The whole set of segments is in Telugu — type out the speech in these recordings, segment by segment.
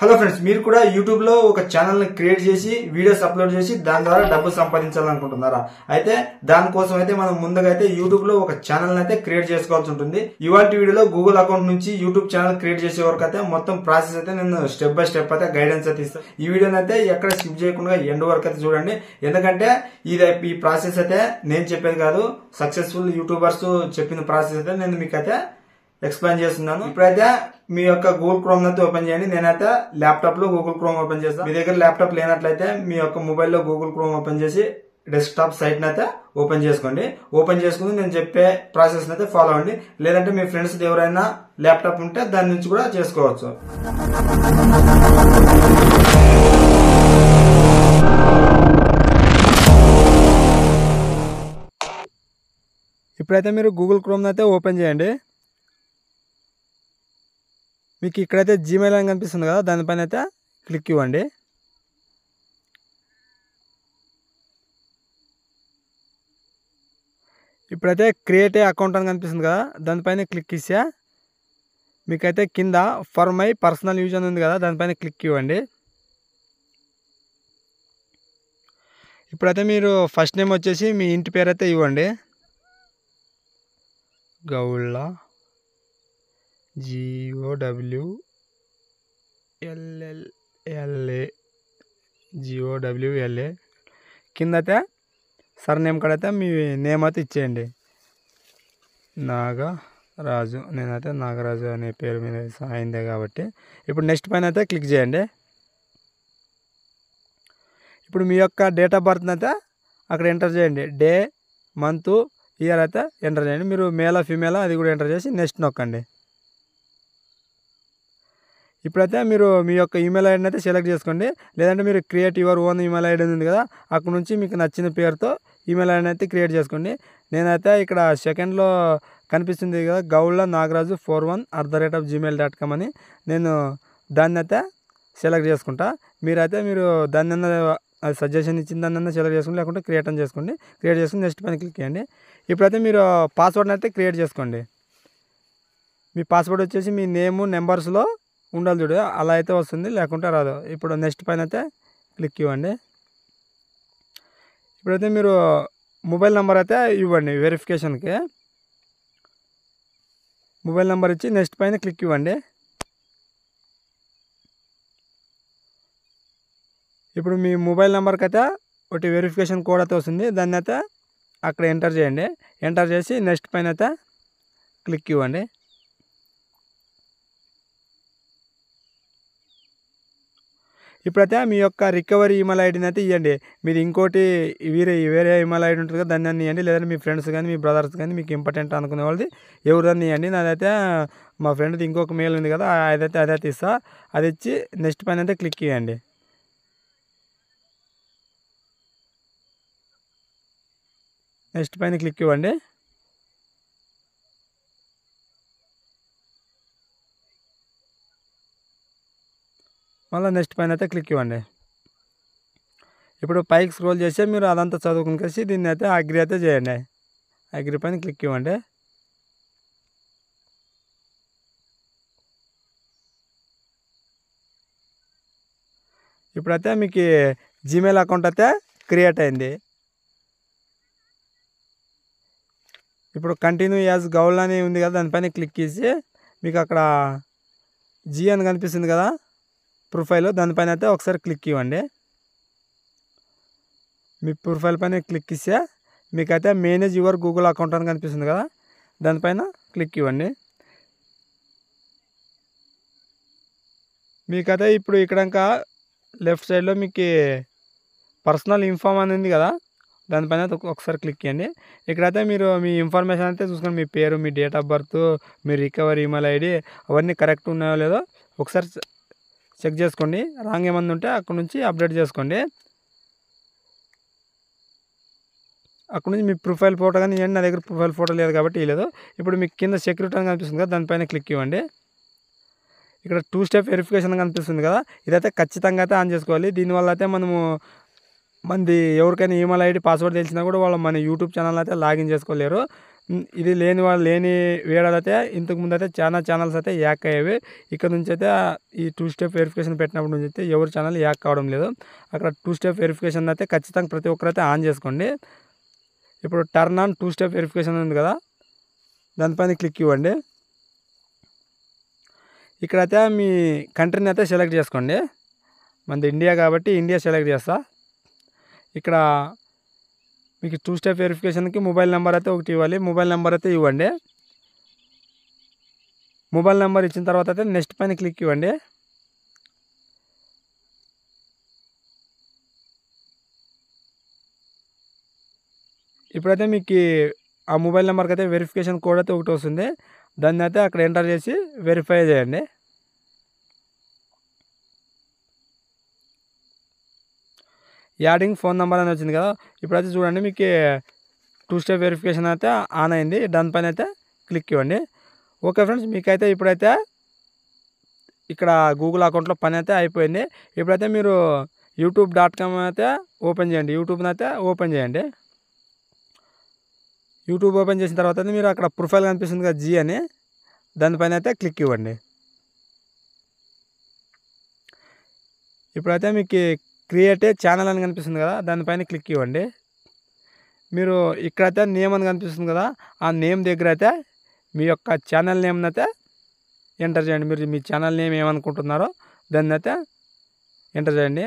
హలో ఫ్రెండ్స్, మీరు కూడా యూట్యూబ్ లో ఒక ఛానల్ ని క్రియేట్ చేసి వీడియోస్ అప్లోడ్ చేసి దాని ద్వారా డబ్బులు సంపాదించాలనుకుంటున్నారా? అయితే దానికోసం అయితే మనం ముందుగా అయితే యూట్యూబ్ లో ఒక ఛానల్ అయితే క్రియేట్ చేసుకోవాల్సి ఉంటుంది. ఇవాళ వీడియోలో గూగుల్ అకౌంట్ నుంచి యూట్యూబ్ ఛానల్ క్రియేట్ చేసే వరకు అయితే మొత్తం ప్రాసెస్ అయితే నేను స్టెప్ బై స్టెప్ అయితే గైడెన్స్ అయితే ఇస్తాను. ఈ వీడియోని అయితే ఎక్కడ స్కిప్ చేయకుండా ఎండ్ వరకు అయితే చూడండి. ఎందుకంటే ఈ ప్రాసెస్ అయితే నేను చెప్పేది కాదు, సక్సెస్ఫుల్ యూట్యూబర్స్ చెప్పిన ప్రాసెస్ అయితే నేను మీకైతే ఎక్స్ప్లెయిన్ చేస్తున్నాను. ఇప్పుడైతే మీ యొక్క గూగుల్ క్రోమ్ అయితే ఓపెన్ చేయండి. నేనైతే ల్యాప్టాప్ లో గూగుల్ క్రోమ్ ఓపెన్ చేస్తాను. మీ దగ్గర ల్యాప్టాప్ లేనట్లయితే మీ యొక్క మొబైల్లో గూగుల్ క్రోమ్ ఓపెన్ చేసి డెస్క్టాప్ సైట్ అయితే ఓపెన్ చేసుకోండి. ఓపెన్ చేసుకుని నేను చెప్పే ప్రాసెస్ అయితే ఫాలో అవ్వండి. లేదంటే మీ ఫ్రెండ్స్ ఎవరైనా ల్యాప్టాప్ ఉంటే దాని నుంచి కూడా చేసుకోవచ్చు. ఇప్పుడైతే మీరు గూగుల్ క్రోమ్ అయితే ఓపెన్ చేయండి. మీకు ఇక్కడైతే జీమెయిల్ అని కనిపిస్తుంది కదా, దానిపైన అయితే క్లిక్ ఇవ్వండి. ఇప్పుడైతే క్రియేట్ ఏ అకౌంట్ అని కనిపిస్తుంది కదా, దానిపైన క్లిక్ ఇస్తే మీకైతే కింద ఫర్ మై పర్సనల్ యూజ్ అని ఉంది కదా, దానిపైన క్లిక్ ఇవ్వండి. ఇప్పుడైతే మీరు ఫస్ట్ నేమ్ వచ్చేసి మీ ఇంటి పేరు అయితే ఇవ్వండి. గౌళ్ళ GOWLLA కింద అయితే సర్ నేమ్ కూడా అయితే మీ నేమ్ అయితే ఇచ్చేయండి. నాగరాజు, నేనైతే నాగరాజు అనే పేరు మీద అయిందే కాబట్టి ఇప్పుడు నెక్స్ట్ పైన అయితే క్లిక్ చేయండి. ఇప్పుడు మీ యొక్క డేట్ ఆఫ్ బర్త్ అయితే అక్కడ ఎంటర్ చేయండి. డే, మంత్, ఇయర్ అయితే ఎంటర్ చేయండి. మీరు మేలా ఫీమేలా అది కూడా ఎంటర్ చేసి నెక్స్ట్ నొక్కండి. ఇప్పుడైతే మీరు మీ యొక్క ఈమెయిల్ ఐడిని అయితే సెలెక్ట్ చేసుకోండి. లేదంటే మీరు create your own email ID ఉంది కదా, అక్కడ నుంచి మీకు నచ్చిన పేరుతో ఈమెయిల్ ఐడిని అయితే క్రియేట్ చేసుకోండి. నేనైతే ఇక్కడ సెకండ్లో కనిపిస్తుంది కదా, గౌళ్ళ నాగరాజు 41@gmail.com అని, నేను దాన్ని అయితే సెలెక్ట్ చేసుకుంటా. మీరైతే మీరు దాన్ని అది సజెషన్ ఇచ్చిన దాన్ని సెలెక్ట్ చేసుకోండి, లేకుంటే క్రియేట్ అని చేసుకోండి. క్రియేట్ చేసుకుని నెక్స్ట్ పైన క్లిక్ చేయండి. ఇప్పుడైతే మీరు పాస్వర్డ్ని అయితే క్రియేట్ చేసుకోండి. మీ పాస్వర్డ్ వచ్చేసి మీ నేము నెంబర్స్లో ఉండాలి చూడు, అలా అయితే వస్తుంది, లేకుంటే రాదు. ఇప్పుడు నెక్స్ట్ పైన అయితే క్లిక్ ఇవ్వండి. ఇప్పుడైతే మీరు మొబైల్ నెంబర్ అయితే ఇవ్వండి. వెరిఫికేషన్కి మొబైల్ నెంబర్ ఇచ్చి నెక్స్ట్ పైన క్లిక్ ఇవ్వండి. ఇప్పుడు మీ మొబైల్ నెంబర్కి అయితే ఒకటి వెరిఫికేషన్ కోడ్ అయితే వస్తుంది, దాన్ని అయితే అక్కడ ఎంటర్ చేయండి. ఎంటర్ చేసి నెక్స్ట్ పైన అయితే క్లిక్ ఇవ్వండి. ఇప్పుడైతే మీ యొక్క రికవరీ ఈమెయిల్ ఐడిని అయితే ఇవ్వండి. మీరు ఇంకోటి వేరే ఈమెయిల్ ఐడి ఉంటుంది కదా, దాన్ని అన్నీ ఇవ్వండి. లేదంటే మీ ఫ్రెండ్స్ కానీ మీ బ్రదర్స్ కానీ మీకు ఇంపార్టెంట్ అనుకునే వాళ్ళది ఎవరిదాన్ని ఇవ్వండి. నాదైతే మా ఫ్రెండ్ది ఇంకొక మెయిల్ ఉంది కదా, అదైతే ఇస్తా. అది ఇచ్చి నెక్స్ట్ పైన అయితే క్లిక్ ఇవ్వండి. నెక్స్ట్ పైన క్లిక్ ఇవ్వండి. మళ్ళీ నెక్స్ట్ పైన అయితే క్లిక్ ఇవ్వండి. ఇప్పుడు పైకి స్క్రోల్ చేస్తే మీరు అదంతా చదువుకుని కలిసి దీన్ని అయితే అగ్రి అయితే చేయండి. అగ్రి పైన క్లిక్ ఇవ్వండి. ఇప్పుడైతే మీకు జీమెయిల్ అకౌంట్ అయితే క్రియేట్ అయింది. ఇప్పుడు కంటిన్యూ యాజ్ గౌల్ అని ఉంది కదా, దానిపైన క్లిక్ చేసి మీకు అక్కడ జీ అని కనిపిస్తుంది కదా ప్రొఫైల్, దానిపైన అయితే ఒకసారి క్లిక్ ఇవ్వండి. మీ ప్రొఫైల్ పైన క్లిక్ ఇస్తే మీకైతే మేనేజ్ యువర్ గూగుల్ అకౌంట్ అని కనిపిస్తుంది కదా, దానిపైన క్లిక్ ఇవ్వండి. మీకైతే ఇప్పుడు ఇక్కడ ఇంకా లెఫ్ట్ సైడ్లో మీకు పర్సనల్ ఇన్ఫామ్ అని ఉంది కదా, దానిపైన ఒకసారి క్లిక్ చేయండి. ఇక్కడైతే మీరు మీ ఇన్ఫర్మేషన్ అయితే చూసుకోండి. మీ పేరు, మీ డేట్ ఆఫ్ బర్త్, మీ రికవరీ ఈమెయిల్ ఐడి అవన్నీ కరెక్ట్ ఉన్నాయో లేదో ఒకసారి చెక్ చేసుకోండి. రాంగ్ ఏమన్నా ఉంటే అక్కడ నుంచి అప్డేట్ చేసుకోండి. అక్కడ నుంచి మీ ప్రొఫైల్ ఫోటో కానీ ఇవ్వండి. నా దగ్గర ప్రొఫైల్ ఫోటో లేదు కాబట్టి ఇవ్వలేదు. ఇప్పుడు మీకు కింద సెక్యూరిటీ అని కనిపిస్తుంది కదా, దానిపైన క్లిక్ ఇవ్వండి. ఇక్కడ 2 స్టెప్ వెరిఫికేషన్ కనిపిస్తుంది కదా, ఇదైతే ఖచ్చితంగా అయితే ఆన్ చేసుకోవాలి. దీనివల్ల అయితే మనము ఎవరికైనా ఈమెయిల్ ఐడి పాస్వర్డ్ తెలిసినా కూడా వాళ్ళు మన యూట్యూబ్ ఛానల్ అయితే లాగిన్ చేసుకోలేరు. ఇది లేని వీడియోలైతే ఇంతకు ముందు అయితే చాలా ఛానల్స్ అయితే యాక్ అయ్యేవి. ఇక్కడ నుంచి అయితే ఈ 2 స్టెప్ వెరిఫికేషన్ పెట్టినప్పటి నుంచి అయితే ఎవరి ఛానల్ యాక్ కావడం లేదు. అక్కడ 2 స్టెప్ వెరిఫికేషన్ అయితే ఖచ్చితంగా ప్రతి ఒక్కరైతే ఆన్ చేసుకోండి. ఇప్పుడు టర్న్ ఆన్ 2 స్టెప్ వెరిఫికేషన్ ఉంది కదా, దానిపైన క్లిక్ ఇవ్వండి. ఇక్కడైతే మీ కంట్రీని అయితే సెలెక్ట్ చేసుకోండి. మనది ఇండియా కాబట్టి ఇండియా సెలెక్ట్ చేస్తా. ఇక్కడ మీకు 2 స్టెప్ వెరిఫికేషన్కి మొబైల్ నెంబర్ అయితే ఒకటి ఇవ్వాలి. మొబైల్ నెంబర్ అయితే ఇవ్వండి. మొబైల్ నెంబర్ ఇచ్చిన తర్వాత అయితే నెక్స్ట్ పైన క్లిక్ ఇవ్వండి. ఇప్పుడైతే మీకు ఆ మొబైల్ నెంబర్కి అయితే వెరిఫికేషన్ కోడ్ అయితే ఒకటి వస్తుంది. దాన్ని అయితే అక్కడ ఎంటర్ చేసి వెరిఫై చేయండి. యాడింగ్ ఫోన్ నెంబర్ అని వచ్చింది కదా, ఇప్పుడైతే చూడండి మీకు 2 స్టెప్ వెరిఫికేషన్ అయితే ఆన్ అయింది. దానిపైన అయితే క్లిక్ ఇవ్వండి. ఓకే ఫ్రెండ్స్, మీకైతే ఇప్పుడైతే ఇక్కడ గూగుల్ అకౌంట్లో పని అయితే అయిపోయింది. ఇప్పుడైతే మీరు youtube.com అయితే ఓపెన్ చేయండి. యూట్యూబ్ని అయితే ఓపెన్ చేయండి. యూట్యూబ్ ఓపెన్ చేసిన తర్వాత మీరు అక్కడ ప్రొఫైల్ కనిపిస్తుంది కదా జీ అని, దానిపైన అయితే క్లిక్ ఇవ్వండి. ఇప్పుడైతే మీకు క్రియేట్ ఛానల్ అని కనిపిస్తుంది కదా, దానిపైన క్లిక్ ఇవ్వండి. మీరు ఇక్కడైతే నేమ్ అని కనిపిస్తుంది కదా, ఆ నేమ్ దగ్గర అయితే మీ యొక్క ఛానల్ నేమ్ని అయితే ఎంటర్ చేయండి. మీరు మీ ఛానల్ నేమ్ ఏమనుకుంటున్నారో దాన్ని అయితే ఎంటర్ చేయండి.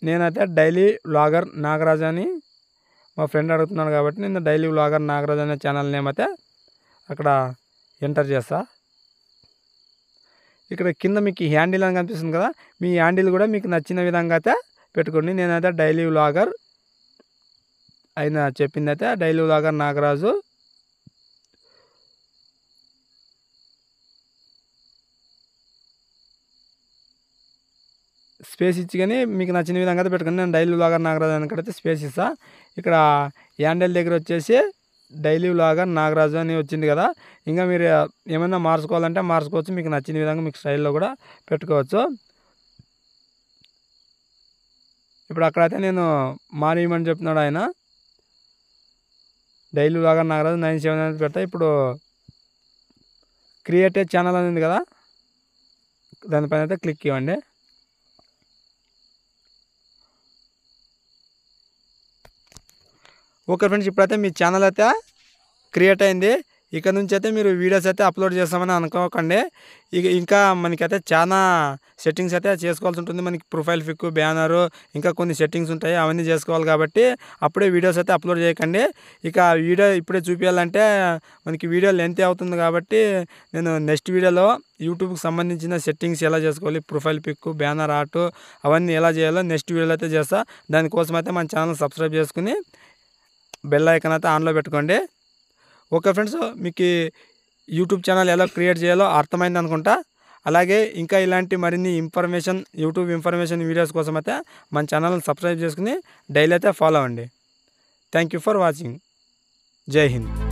నేనైతే డైలీ వ్లాగర్ నాగరాజ్ అని మా ఫ్రెండ్ అడుగుతున్నాను కాబట్టి నేను డైలీ వ్లాగర్ నాగరాజ్ అనే ఛానల్ నేమ్ అయితే అక్కడ ఎంటర్ చేస్తా. ఇక్కడ కింద మీకు హ్యాండిల్ అని కనిపిస్తుంది కదా, మీ హ్యాండిల్ కూడా మీకు నచ్చిన విధంగా అయితే పెట్టుకోండి. నేనైతే డైలీ వ్లాగర్ అయినా చెప్పింది అయితే డైలీ వ్లాగర్ నాగరాజు. స్పేస్ ఇచ్చి కానీ మీకు నచ్చిన విధంగా అయితే పెట్టుకోండి. నేను డైలీ వ్లాగర్ నాగరాజు అనుకైతే స్పేస్ ఇస్తా. ఇక్కడ హ్యాండిల్ దగ్గర వచ్చేసి డైలీ వ్లాగర్ నాగరాజు అని వచ్చింది కదా, ఇంకా మీరు ఏమైనా మార్చుకోవాలంటే మార్చుకోవచ్చు. మీకు నచ్చిన విధంగా మీకు స్టైల్లో కూడా పెట్టుకోవచ్చు. ఇప్పుడు అక్కడైతే నేను మానేయమని చెప్తున్నాడు ఆయన. డైలీ వ్లాగర్ నాగరాజు 97 అనేది పెడతా. ఇప్పుడు క్రియేట్ ఛానల్ అని ఉంది కదా, దానిపైన అయితే క్లిక్ ఇవ్వండి. ఓకే ఫ్రెండ్స్, ఇప్పుడైతే మీ ఛానల్ అయితే క్రియేట్ అయింది. ఇక్కడ నుంచి అయితే మీరు వీడియోస్ అయితే అప్లోడ్ చేస్తామని అనుకోకండి. ఇంకా మనకైతే చాలా సెట్టింగ్స్ అయితే చేసుకోవాల్సి ఉంటుంది. మనకి ప్రొఫైల్ పిక్, బ్యానరు, ఇంకా కొన్ని సెట్టింగ్స్ ఉంటాయి, అవన్నీ చేసుకోవాలి. కాబట్టి అప్పుడే వీడియోస్ అయితే అప్లోడ్ చేయకండి. ఇక వీడియో ఇప్పుడే చూపించాలంటే మనకి వీడియో లెంత్ అవుతుంది. కాబట్టి నేను నెక్స్ట్ వీడియోలో యూట్యూబ్కి సంబంధించిన సెట్టింగ్స్ ఎలా చేసుకోవాలి, ప్రొఫైల్ పిక్, బ్యానర్ ఆర్ట్ అవన్నీ ఎలా చేయాలో నెక్స్ట్ వీడియోలో అయితే చేస్తా. దానికోసం అయితే మన ఛానల్ సబ్స్క్రైబ్ చేసుకుని బెల్ ఐకాన్ అయితే ఆన్లో పెట్టుకోండి. ఓకే ఫ్రెండ్స్, మీకు యూట్యూబ్ ఛానల్ ఎలా క్రియేట్ చేయాలో అర్థమైంది అనుకుంటా. అలాగే ఇంకా ఇలాంటి మరిన్ని యూట్యూబ్ ఇన్ఫర్మేషన్ వీడియోస్ కోసం అయితే మన ఛానల్ని సబ్స్క్రైబ్ చేసుకుని డైలీ అయితే ఫాలో అవ్వండి. Thank you for watching. జై హింద్.